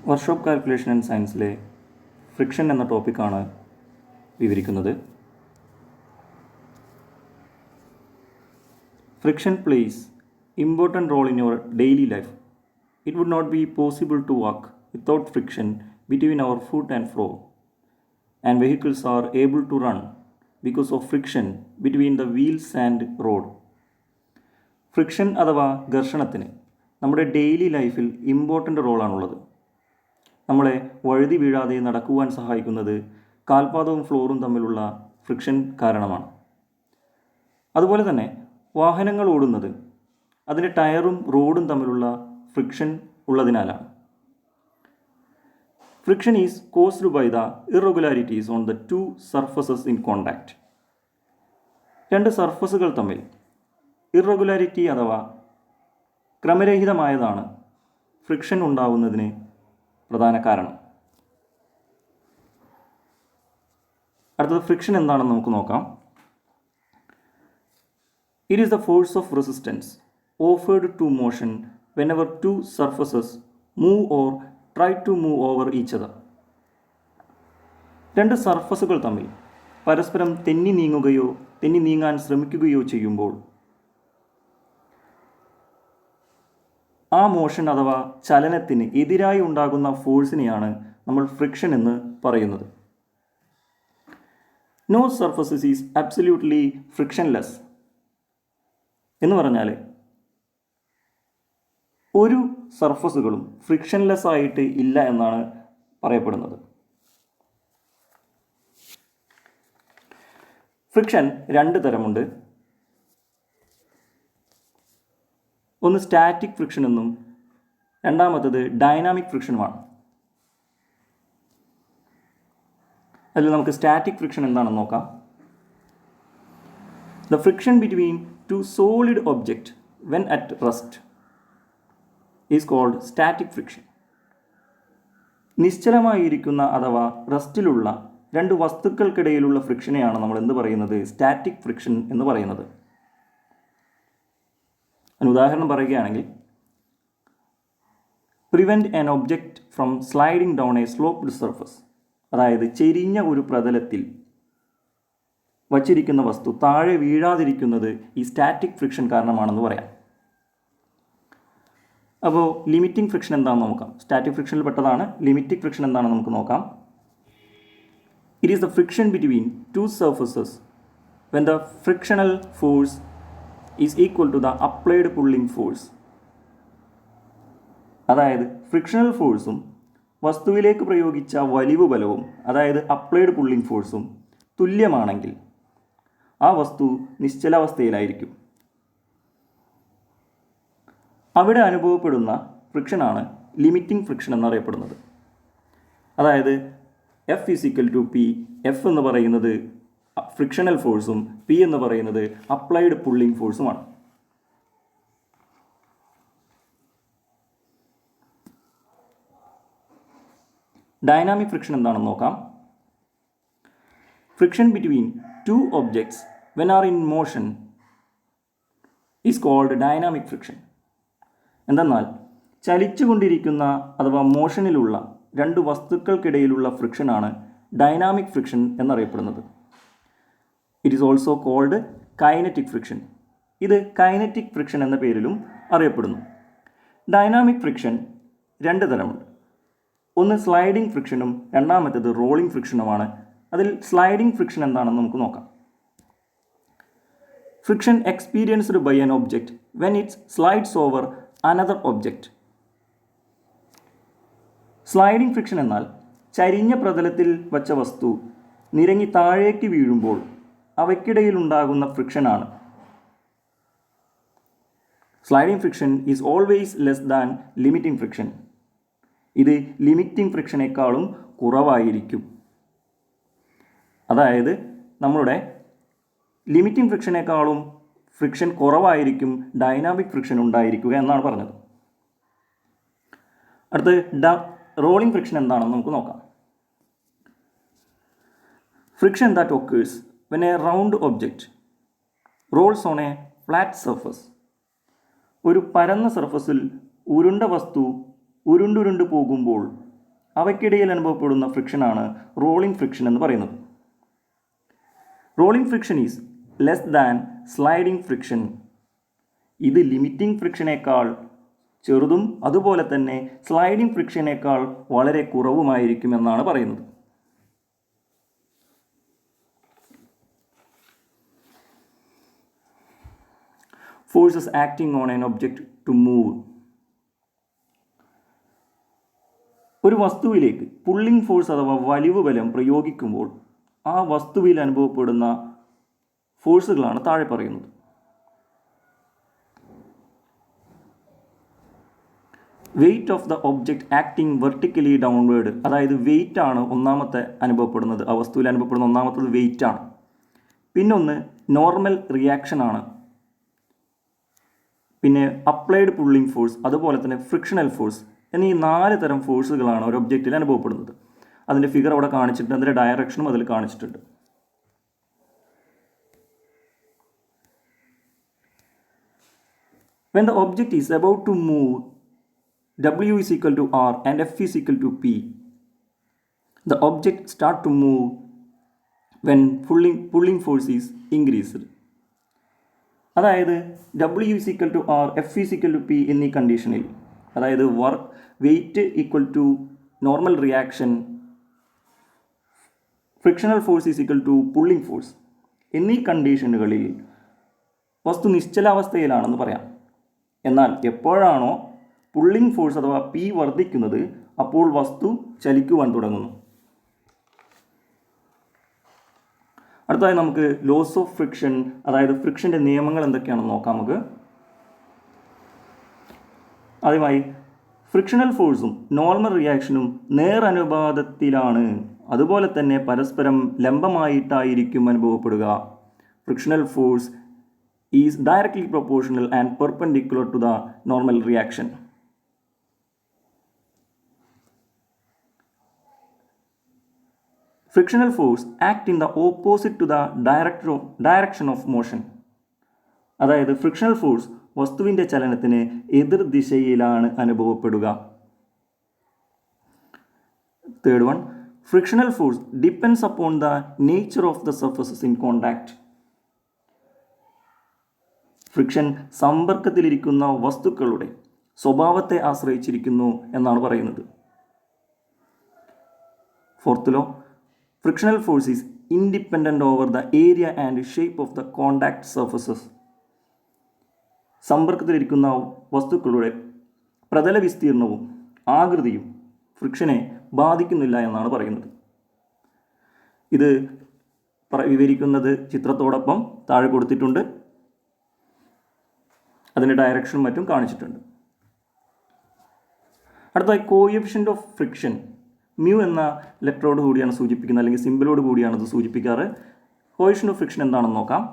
Workshop calculation and സയൻസിലെ friction എന്ന ടോപ്പിക്കാണ് വിവരിക്കുന്നത്. Friction plays important role in your daily life. It would not be possible to walk without friction between our foot and floor, and vehicles are able to run because of friction between the wheels and road. Friction അഥവാ ഘർഷണത്തിന് നമ്മുടെ daily ലൈഫിൽ important റോളാണുള്ളത്. നമ്മളെ വഴുതി വീഴാതെ നടക്കുവാൻ സഹായിക്കുന്നത് കാൽപാദവും ഫ്ലോറും തമ്മിലുള്ള ഫ്രിക്ഷൻ കാരണമാണ്. അതുപോലെ തന്നെ വാഹനങ്ങൾ ഓടുന്നത് അതിൻ്റെ ടയറും റോഡും തമ്മിലുള്ള ഫ്രിക്ഷൻ ഉള്ളതിനാലാണ്. Friction is caused by the irregularities on the two surfaces in contact. രണ്ട് സർഫസുകൾ തമ്മിൽ ഇറഗുലാരിറ്റി അഥവാ ക്രമരഹിതമായതാണ് ഫ്രിക്ഷൻ ഉണ്ടാവുന്നതിന് പ്രധാന കാരണം. അടുത്തത് ഫ്രിക്ഷൻ എന്താണെന്ന് നമുക്ക് നോക്കാം. It is the force of resistance offered to motion whenever two surfaces move or try to move over each other. രണ്ട് സർഫസുകൾ തമ്മിൽ പരസ്പരം തെന്നി നീങ്ങാൻ ശ്രമിക്കുകയോ ചെയ്യുമ്പോൾ ആ മോഷൻ അഥവാ ചലനത്തിന് എതിരായി ഉണ്ടാകുന്ന ഫോഴ്സിനെയാണ് നമ്മൾ ഫ്രിക്ഷൻ എന്ന് പറയുന്നത്. No surfaces is absolutely frictionless എന്ന് പറഞ്ഞാൽ ഒരു സർഫസുകളും ഫ്രിക്ഷൻലെസ് ആയിട്ട് ഇല്ല എന്നാണ് പറയപ്പെടുന്നത്. ഫ്രിക്ഷൻ രണ്ട് തരമുണ്ട്. ഒന്ന് സ്റ്റാറ്റിക് ഫ്രിക്ഷൻ എന്നും രണ്ടാമത്തത് ഡൈനാമിക് ഫ്രിക്ഷനുമാണ്. അതിൽ നമുക്ക് സ്റ്റാറ്റിക് ഫ്രിക്ഷൻ എന്താണെന്ന് നോക്കാം. The friction between two solid object when at rest is called static friction. നിശ്ചലമായിരിക്കുന്ന അഥവാ റെസ്റ്റിലുള്ള രണ്ട് വസ്തുക്കൾക്കിടയിലുള്ള ഫ്രിക്ഷനെയാണ് നമ്മൾ എന്ത് പറയുന്നത്? സ്റ്റാറ്റിക് ഫ്രിക്ഷൻ എന്ന് പറയുന്നത്. ഒരു ഉദാഹരണം പറയുകയാണെങ്കിൽ, prevent an object from sliding down A sloped surface. അതായത് ചെരിഞ്ഞ ഒരു പ്രതലത്തിൽ വച്ചിരിക്കുന്ന വസ്തു താഴെ വീഴാതിരിക്കുന്നത് ഈ സ്റ്റാറ്റിക് ഫ്രിക്ഷൻ കാരണമാണെന്ന് പറയാം. അപ്പോൾ ലിമിറ്റിംഗ് ഫ്രിക്ഷൻ എന്താണെന്ന് നോക്കാം. സ്റ്റാറ്റിക് ഫ്രിക്ഷനിൽ പെട്ടതാണ്. ലിമിറ്റിംഗ് ഫ്രിക്ഷൻ എന്താണെന്ന് നമുക്ക് നോക്കാം. It is the friction between two surfaces when the frictional force is equal to the applied pulling force. അതായത് ഫ്രിക്ഷണൽ ഫോഴ്സും വസ്തുവിലേക്ക് പ്രയോഗിച്ച വലിവ് ബലവും, അതായത് അപ്ലൈഡ് പുള്ളിംഗ് ഫോഴ്സും തുല്യമാണെങ്കിൽ ആ വസ്തു നിശ്ചലാവസ്ഥയിലായിരിക്കും. അവിടെ അനുഭവപ്പെടുന്ന ഫ്രിക്ഷനാണ് ലിമിറ്റിംഗ് ഫ്രിക്ഷൻ എന്നറിയപ്പെടുന്നത്. അതായത് F is equal to P. F എന്ന് പറയുന്നത് ഫ്രിക്ഷണൽ ഫോഴ്സും പി എന്ന് പറയുന്നത് അപ്ലൈഡ് പുള്ളിംഗ് ഫോഴ്സുമാണ്. ഡൈനാമിക് ഫ്രിക്ഷൻ എന്താണെന്ന് നോക്കാം. Friction between two objects when are in motion is called dynamic friction. എന്തെന്നാൽ ചലിച്ചുകൊണ്ടിരിക്കുന്ന അഥവാ മോഷനിലുള്ള രണ്ട് വസ്തുക്കൾക്കിടയിലുള്ള ഫ്രിക്ഷനാണ് ഡൈനാമിക് ഫ്രിക്ഷൻ എന്നറിയപ്പെടുന്നത്. It is also called kinetic friction. ഇത് കൈനറ്റിക് ഫ്രിക്ഷൻ എന്ന പേരിലും അറിയപ്പെടുന്നു. ഡൈനാമിക് ഫ്രിക്ഷൻ രണ്ട് തരമുണ്ട്. ഒന്ന് സ്ലൈഡിംഗ് ഫ്രിക്ഷനും രണ്ടാമത്തേത് റോളിംഗ് ഫ്രിക്ഷനുമാണ്. അതിൽ സ്ലൈഡിംഗ് ഫ്രിക്ഷൻ എന്താണെന്ന് നമുക്ക് നോക്കാം. Friction experienced by an object when its slides over another object. Sliding friction എന്നാൽ ചരിഞ്ഞ പ്രതലത്തിൽ വച്ച വസ്തു നിരങ്ങി താഴേക്ക് വീഴുമ്പോൾ അവയ്ക്കിടയിൽ ഉണ്ടാകുന്ന ഫ്രിക്ഷനാണ്. Sliding friction is always less than limiting friction. ഇത് ലിമിറ്റിംഗ് ഫ്രിക്ഷനേക്കാളും കുറവായിരിക്കും. അതായത് നമ്മളുടെ ലിമിറ്റിംഗ് ഫ്രിക്ഷനേക്കാളും ഫ്രിക്ഷൻ കുറവായിരിക്കും ഡൈനാമിക് ഫ്രിക്ഷൻ ഉണ്ടായിരിക്കുക എന്നാണ് പറഞ്ഞത്. അടുത്ത് റോളിംഗ് ഫ്രിക്ഷൻ എന്താണെന്ന് നമുക്ക് നോക്കാം. Friction that occurs when a round object rolls on a flat surface. ഒരു പരന്ന സർഫസിൽ ഉരുണ്ട വസ്തു ഉരുണ്ടുരുണ്ട് പോകുമ്പോൾ അവയ്ക്കിടയിൽ അനുഭവപ്പെടുന്ന ഫ്രിക്ഷനാണ് റോളിംഗ് ഫ്രിക്ഷൻ എന്ന് പറയുന്നത്. Rolling friction is less than sliding friction. ഇത് ലിമിറ്റിംഗ് ഫ്രിക്ഷനേക്കാൾ ചെറുതും അതുപോലെ തന്നെ സ്ലൈഡിംഗ് ഫ്രിക്ഷനേക്കാൾ വളരെ കുറവുമായിരിക്കുമെന്നാണ് പറയുന്നത്. Forces acting on an object to move. ഒരു വസ്തുവിലേക്ക് പുള്ളിംഗ് ഫോഴ്സ് അഥവാ വലിവ് ബലം പ്രയോഗിക്കുമ്പോൾ ആ വസ്തുവിൽ അനുഭവപ്പെടുന്ന ഫോഴ്സുകളാണ് താഴെ പറയുന്നത്. Wait of the object acting vertically downward. അതായത് വെയിറ്റ് ആണ് ഒന്നാമത്തെ അനുഭവപ്പെടുന്നത്, ആ വസ്തുവിൽ അനുഭവപ്പെടുന്ന ഒന്നാമത്തത് വെയിറ്റ് ആണ്. പിന്നൊന്ന് നോർമൽ റിയാക്ഷൻ ആണ്. പിന്നെ അപ്ലൈഡ് പുള്ളിംഗ് ഫോഴ്സ്, അതുപോലെ തന്നെ ഫ്രിക്ഷണൽ ഫോഴ്സ് എന്നീ 4 തരം ഫോഴ്സുകളാണ് ഒരു ഒബ്ജക്റ്റിൽ അനുഭവപ്പെടുന്നത്. അതിൻ്റെ ഫിഗർ അവിടെ കാണിച്ചിട്ടുണ്ട്, അതിൻ്റെ ഡയറക്ഷനും അതിൽ കാണിച്ചിട്ടുണ്ട്. When the object is about to move, W is equal to R and F is equal to P. The object start to move when pulling force is increased. അതായത് W is equal to R, F is equal to P എന്നീ കണ്ടീഷനിൽ, അതായത് weight equal to normal reaction, frictional force is equal to pulling force എന്നീ കണ്ടീഷനുകളിൽ വസ്തു നിശ്ചലാവസ്ഥയിലാണെന്ന് പറയാം. എന്നാൽ എപ്പോഴാണോ പുള്ളിംഗ് ഫോഴ്സ് അഥവാ പി വർദ്ധിക്കുന്നത് അപ്പോൾ വസ്തു ചലിക്കുവാൻ തുടങ്ങുന്നു. അടുത്തതായി നമുക്ക് ലോസ് ഓഫ് ഫ്രിക്ഷൻ, അതായത് ഫ്രിക്ഷൻ്റെ നിയമങ്ങൾ എന്തൊക്കെയാണെന്ന് നോക്കാം. നമുക്ക് ആദ്യമായി ഫ്രിക്ഷണൽ ഫോഴ്സും നോർമൽ റിയാക്ഷനും നേരനുപാതത്തിലാണ്, അതുപോലെ തന്നെ പരസ്പരം ലംബമായിട്ടായിരിക്കും അനുഭവപ്പെടുക. Frictional force is directly proportional and perpendicular to the normal reaction. Frictional force act in the opposite to the direction of motion. അതായത് ഫ്രിക്ഷണൽ ഫോഴ്സ് വസ്തുവിൻ്റെ ചലനത്തിന് എതിർ ദിശയിലാണ് അനുഭവപ്പെടുക. Third one, frictional force depends upon the nature of the surfaces in contact. Friction സമ്പർക്കത്തിലിരിക്കുന്ന വസ്തുക്കളുടെ സ്വഭാവത്തെ ആശ്രയിച്ചിരിക്കുന്നു എന്നാണ് പറയുന്നത്. Fourth law, frictional force is independent over the area and shape of the contact surfaces. സമ്പർക്കത്തിലിരിക്കുന്ന വസ്തുക്കളുടെ പ്രതല വിസ്തീർണവും ആകൃതിയും ഫ്രിക്ഷനെ ബാധിക്കുന്നില്ല എന്നാണ് പറയുന്നത്. ഇത് വിവരിക്കുന്നത് ചിത്രത്തോടൊപ്പം താഴെ കൊടുത്തിട്ടുണ്ട്, അതിൻ്റെ ഡയറക്ഷനും മറ്റും കാണിച്ചിട്ടുണ്ട്. അടുത്തതായി കോഎഫിഷ്യൻ്റ് ഓഫ് ഫ്രിക്ഷൻ മ്യൂ എന്ന ലെറ്ററോട് കൂടിയാണ് സൂചിപ്പിക്കുന്നത്, അല്ലെങ്കിൽ സിമ്പിളോട് കൂടിയാണ് ഇത് സൂചിപ്പിക്കാറ്. കോഎഫിഷ്യൻ്റ് ഓഫ് ഫ്രിക്ഷൻ എന്താണെന്ന് നോക്കാം.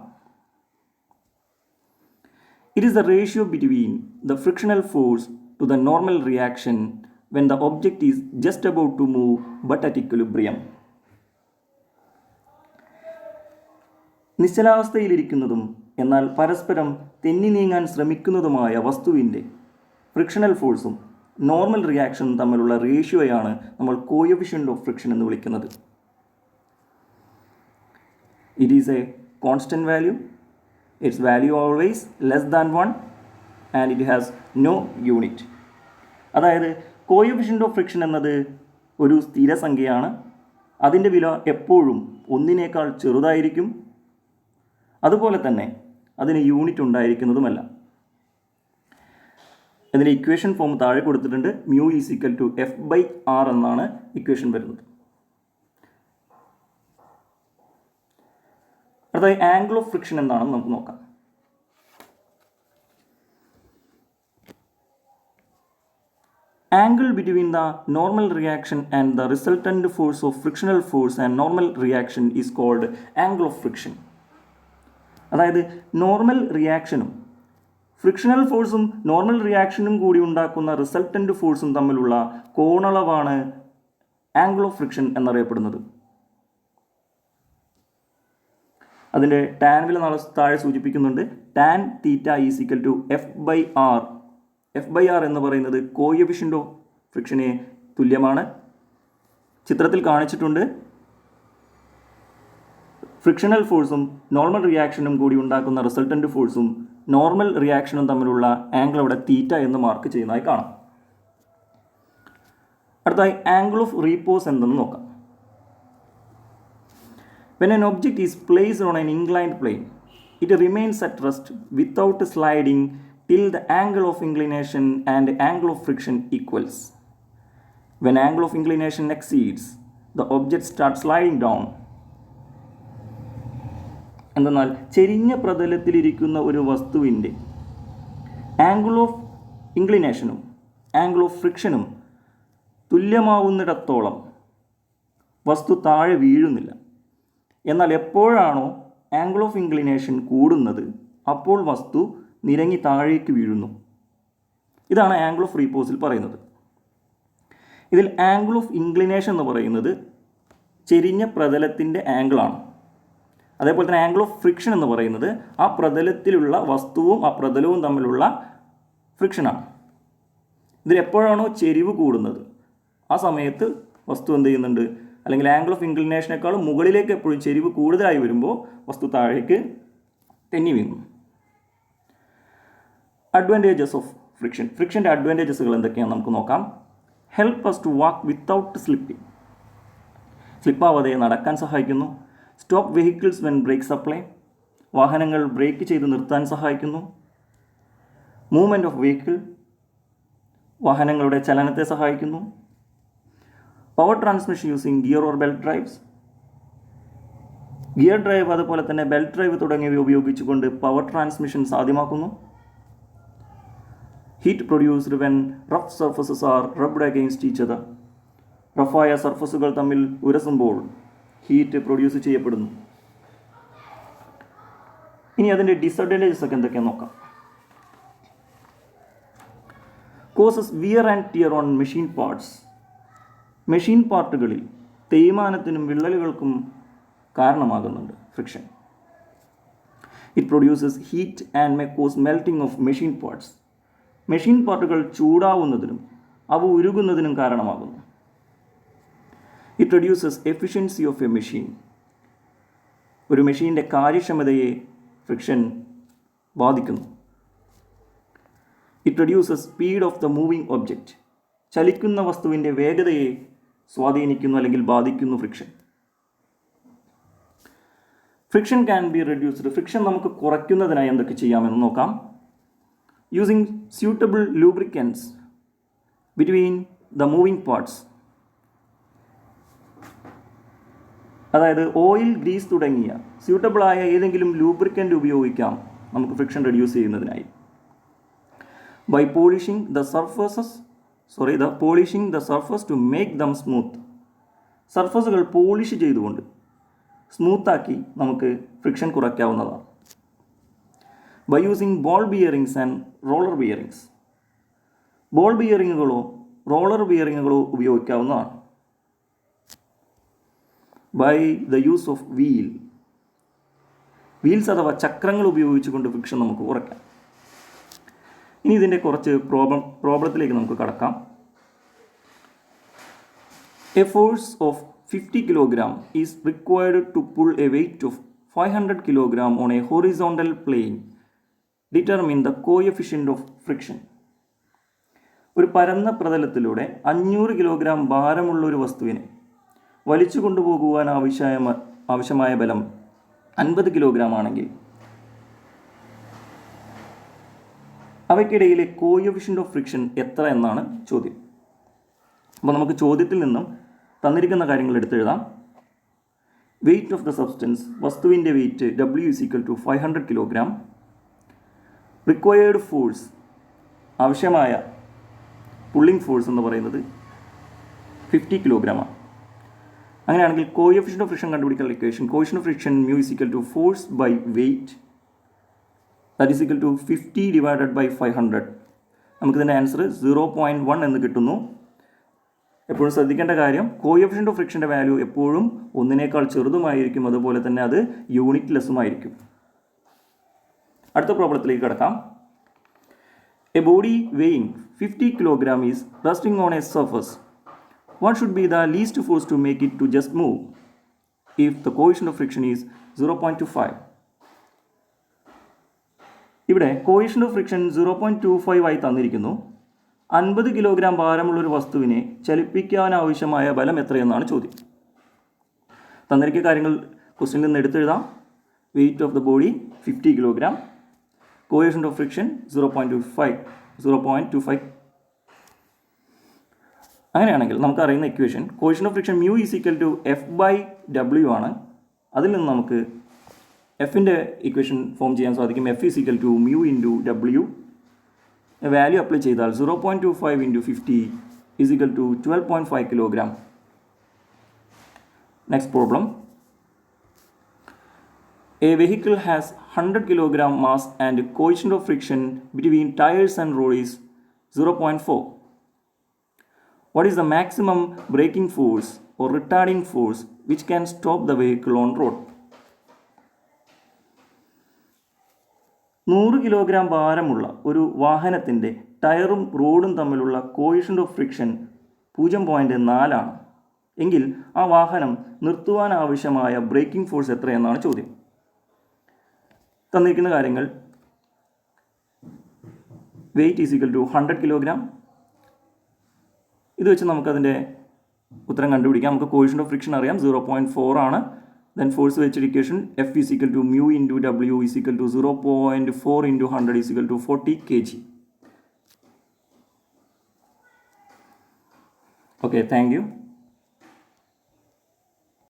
It is the ratio between the frictional force to the normal reaction when the object is just about to move but at equilibrium. നിശ്ചലാവസ്ഥയിലിരിക്കുന്നതും എന്നാൽ പരസ്പരം തെന്നി നീങ്ങാൻ ശ്രമിക്കുന്നതുമായ വസ്തുവിൻ്റെ ഫ്രിക്ഷണൽ ഫോഴ്സും നോർമൽ റിയാക്ഷനും തമ്മിലുള്ള റേഷ്യോയാണ് നമ്മൾ കോഎഫിഷ്യൻ്റ് ഓഫ് ഫ്രിക്ഷൻ എന്ന് വിളിക്കുന്നത്. It is a constant value, its value always less than 1 and it has no unit. അതായത് കോഎഫിഷ്യൻ്റ് ഓഫ് ഫ്രിക്ഷൻ എന്നത് ഒരു സ്ഥിരസംഖ്യയാണ്, അതിൻ്റെ വില എപ്പോഴും 1നേക്കാൾ ചെറുതായിരിക്കും, അതുപോലെ തന്നെ അതിന് യൂണിറ്റ് ഉണ്ടായിരിക്കുന്നതുമല്ല. അതിൻ്റെ ഇക്വേഷൻ ഫോം താഴെ കൊടുത്തിട്ടുണ്ട്. Mu is equal to F/R എന്നാണ് ഇക്വേഷൻ വരുന്നത്. അടുത്തതായി ആംഗിൾ ഓഫ് ഫ്രിക്ഷൻ എന്താണെന്ന് നമുക്ക് നോക്കാം. Angle between the normal reaction and the resultant force of frictional force and normal reaction is called angle of friction. അതായത് normal റിയാക്ഷനും frictional ഫോഴ്സും normal റിയാക്ഷനും കൂടി ഉണ്ടാക്കുന്ന റിസൾട്ടൻ്റ് ഫോഴ്സും തമ്മിലുള്ള കോണളവാണ് ആംഗിൾ ഓഫ് ഫ്രിക്ഷൻ എന്നറിയപ്പെടുന്നത്. അതിൻ്റെ ടാൻ വില താഴെ സൂചിപ്പിക്കുന്നുണ്ട്. Tan theta is equal to F/R. F/R എന്ന് പറയുന്നത് കോഎഫിഷ്യൻ്റ് ഓഫ് ഫ്രിക്ഷന് തുല്യമാണ്. ചിത്രത്തിൽ കാണിച്ചിട്ടുണ്ട്. ഫ്രിക്ഷണൽ ഫോഴ്സും നോർമൽ റിയാക്ഷനും കൂടി ഉണ്ടാക്കുന്ന റിസൾട്ടൻ്റ് ഫോഴ്സും നോർമൽ റിയാക്ഷനും തമ്മിലുള്ള ആംഗിൾ അവിടെ തീറ്റ എന്ന് മാർക്ക് ചെയ്യുന്നതായി കാണാം. അടുത്തായി ആംഗിൾ ഓഫ് റീപോസ് എന്തെന്ന് നോക്കാം. When an object is placed on an inclined plane, it remains at rest without sliding till the angle of inclination and angle of friction equals. When angle of inclination exceeds, the object starts sliding down. എന്തെന്നാൽ ചെരിഞ്ഞ പ്രതലത്തിലിരിക്കുന്ന ഒരു വസ്തുവിൻ്റെ angle of ഇൻക്ലിനേഷനും angle of ഫ്രിക്ഷനും തുല്യമാവുന്നിടത്തോളം വസ്തു താഴെ വീഴുന്നില്ല. എന്നാൽ എപ്പോഴാണോ angle of inclination കൂടുന്നത് അപ്പോൾ വസ്തു നിരങ്ങി താഴേക്ക് വീഴുന്നു. ഇതാണ് ആംഗിൾ ഓഫ് റീപോസിൽ പറയുന്നത്. ഇതിൽ ആംഗിൾ ഓഫ് ഇൻക്ലിനേഷൻ എന്ന് പറയുന്നത് ചെരിഞ്ഞ പ്രതലത്തിൻ്റെ ആംഗിളാണ്. അതേപോലെ തന്നെ ആംഗിൾ ഓഫ് ഫ്രിക്ഷൻ എന്ന് പറയുന്നത് ആ പ്രതലത്തിലുള്ള വസ്തുവും ആ പ്രതലവും തമ്മിലുള്ള ഫ്രിക്ഷനാണ്. ഇതിൽ എപ്പോഴാണോ ചെരിവ് കൂടുന്നത് ആ സമയത്ത് വസ്തു എന്ത് ചെയ്യുന്നുണ്ട്, അല്ലെങ്കിൽ ആംഗിൾ ഓഫ് ഇൻക്ലിനേഷനേക്കാളും മുകളിലേക്ക് എപ്പോഴും ചെരിവ് കൂടുതലായി വരുമ്പോൾ വസ്തു താഴേക്ക് തെന്നി വീങ്ങും. Advantages of friction. ഫ്രിക്ഷൻ്റെ അഡ്വാൻറ്റേജസുകൾ എന്തൊക്കെയാണെന്ന് നമുക്ക് നോക്കാം. Help us to walk without slipping. സ്ലിപ്പാവാതെ നടക്കാൻ സഹായിക്കുന്നു. Stop vehicles when brake supply. വാഹനങ്ങൾ ബ്രേക്ക് ചെയ്ത് നിർത്താൻ സഹായിക്കുന്നു. Movement of vehicle. വാഹനങ്ങളുടെ ചലനത്തെ സഹായിക്കുന്നു. Power transmission using gear or belt drives. Gear drive അതുപോലെ തന്നെ ബെൽറ്റ് ഡ്രൈവ് തുടങ്ങിയവ ഉപയോഗിച്ചുകൊണ്ട് പവർ ട്രാൻസ്മിഷൻ സാധ്യമാക്കുന്നു. Heat produced when rough surfaces are rubbed against each other. റഫായ സർഫസുകൾ തമ്മിൽ ഉരസുമ്പോൾ ഹീറ്റ് പ്രൊഡ്യൂസ് ചെയ്യപ്പെടുന്നു. ഇനി അതിൻ്റെ ഡിസഡ്വാൻറ്റേജസ് ഒക്കെ എന്തൊക്കെയാണെന്ന് നോക്കാം. Causes wear and tear on machine parts. Machine പാർട്ടുകളിൽ തേയ്മാനത്തിനും വിള്ളലുകൾക്കും കാരണമാകുന്നുണ്ട് friction. It produces heat and may cause melting of machine parts. Machine പാർട്ടുകൾ ചൂടാവുന്നതിനും അവ ഉരുകുന്നതിനും കാരണമാകുന്നു. It reduces efficiency of a machine. ഒരു മെഷീൻ്റെ കാര്യക്ഷമതയെ ഫ്രിക്ഷൻ ബാധിക്കുന്നു. It reduces speed of the moving object. ചലിക്കുന്ന വസ്തുവിൻ്റെ വേഗതയെ സ്വാധീനിക്കുന്നു അല്ലെങ്കിൽ ബാധിക്കുന്നു friction. Friction can be reduced. Friction നമുക്ക് കുറയ്ക്കുന്നതിനായി എന്തൊക്കെ ചെയ്യാമെന്ന് നോക്കാം. Using suitable lubricants between the moving parts. അതായത് ഓയിൽ, ഗ്രീസ് തുടങ്ങിയ സ്യൂട്ടബിളായ ഏതെങ്കിലും ലൂബ്രിക്കൻ്റ് ഉപയോഗിക്കാം നമുക്ക് ഫ്രിക്ഷൻ റെഡ്യൂസ് ചെയ്യുന്നതിനായി. By polishing the surface to make them smooth. സർഫസുകൾ പോളിഷ് ചെയ്തുകൊണ്ട് സ്മൂത്താക്കി നമുക്ക് ഫ്രിക്ഷൻ കുറയ്ക്കാവുന്നതാണ്. By using ball bearings and roller bearings. Ball ബിയറിങ്ങുകളോ റോളർ ബിയറിങ്ങുകളോ ഉപയോഗിക്കാവുന്നതാണ്. By the use of wheels അഥവാ ചക്രങ്ങൾ ഉപയോഗിച്ചുകൊണ്ട് ഫ്രിക്ഷൻ നമുക്ക് കുറയ്ക്കാം. ഇനി ഇതിൻ്റെ കുറച്ച് പ്രോബ്ലത്തിലേക്ക് നമുക്ക് കടക്കാം. A force of 50 kg is required to pull a weight of 500 kg on a horizontal plane. Determine the coefficient of friction. ഒരു പരന്ന പ്രതലത്തിലൂടെ 500 കിലോഗ്രാം ഭാരമുള്ള ഒരു വസ്തുവിനെ വലിച്ചു കൊണ്ടുപോകുവാൻ ആവശ്യമായ ബലം 50 കിലോഗ്രാം ആണെങ്കിൽ അവയ്ക്കിടയിലെ കോഎഫിഷ്യൻ്റ് ഓഫ് ഫ്രിക്ഷൻ എത്ര എന്നാണ് ചോദ്യം. അപ്പോൾ നമുക്ക് ചോദ്യത്തിൽ നിന്നും തന്നിരിക്കുന്ന കാര്യങ്ങൾ എടുത്തെഴുതാം. വെയ്റ്റ് ഓഫ് ദ സബ്സ്റ്റൻസ്, വസ്തുവിൻ്റെ weight W = 500 kilogram. Required force, ആവശ്യമായ പുള്ളിംഗ് ഫോഴ്സ് എന്ന് പറയുന്നത് 50 കിലോഗ്രാമാണ്. അങ്ങനെയാണെങ്കിൽ കോഎഫിഷ്യൻ്റ് ഓഫ് ഫ്രിക്ഷൻ കണ്ടുപിടിക്കാനുള്ള equation coefficient of friction μ = force by weight, that is equal to 50 divided by 500. നമുക്കിതിൻ്റെ ആൻസർ 0.1 എന്ന് കിട്ടുന്നു. എപ്പോഴും ശ്രദ്ധിക്കേണ്ട കാര്യം, കോഎഫിഷ്യൻ്റ് ഓഫ് ഫ്രിക്ഷൻ്റെ വാല്യൂ എപ്പോഴും ഒന്നിനേക്കാൾ ചെറുതുമായിരിക്കും, അതുപോലെ തന്നെ അത് യൂണിറ്റ് ലെസ്സുമായിരിക്കും. അടുത്ത പ്രോബ്ലത്തിലേക്ക് കിടക്കാം. A body weighing 50 kg is resting on A surface What should be the least force to make it to just move if the coefficient of friction is 0.25? ഇവിടെ coefficient of friction 0.25 ആയി തന്നിരിക്കുന്നു. 50 kilogram ഭാരമുള്ളൊരു വസ്തുവിനെ ചലിപ്പിക്കാനാവശ്യമായ ബലം എത്രയെന്നാണ് ചോദ്യം. തന്നിരിക്കുന്ന കാര്യങ്ങൾ ക്വസ്റ്റ്യനിൽ നിന്ന് എടുത്തെഴുതാം. Weight of the body 50 kilogram, coefficient of friction 0.25. അങ്ങനെയാണെങ്കിൽ നമുക്കറിയുന്ന equation coefficient of friction mu is equal to F/W ആണ്. അതിൽ നിന്ന് നമുക്ക് എഫിൻ്റെ ഇക്വേഷൻ ഫോം ചെയ്യാൻ സാധിക്കും. F is equal to mu into W. Value apply ചെയ്താൽ 0.25 into 50 is equal to 12.5 kilogram. Next problem. A vehicle has 100 kilogram mass and coefficient of friction between tires and road is 0.4. What is the maximum braking force or retarding force which can stop the vehicle on road? 100 kilogram ഭാരമുള്ള ഒരു വാഹനത്തിൻ്റെ ടയറും റോഡും തമ്മിലുള്ള coefficient of friction 0.4 ആണ്. എങ്കിൽ ആ വാഹനം നിർത്തുവാൻ ആവശ്യമായ ബ്രേക്കിംഗ് ഫോഴ്സ് എത്രയെന്നാണ് ചോദ്യം. തന്നിരിക്കുന്ന കാര്യങ്ങൾ weight is equal to 100 kilogram. ഇത് വെച്ച് നമുക്കതിൻ്റെ ഉത്തരം കണ്ടുപിടിക്കാം. നമുക്ക് കോയിഫിഷ്യൻ്റ് ഓഫ് ഫ്രിക്ഷൻ അറിയാം 0.4 ആണ്. ദെൻ ഫോഴ്സ് വെച്ചൊരു equation F is equal to mu into W is equal to 0.4 into 100 is equal to 40 kg. Okay, thank U.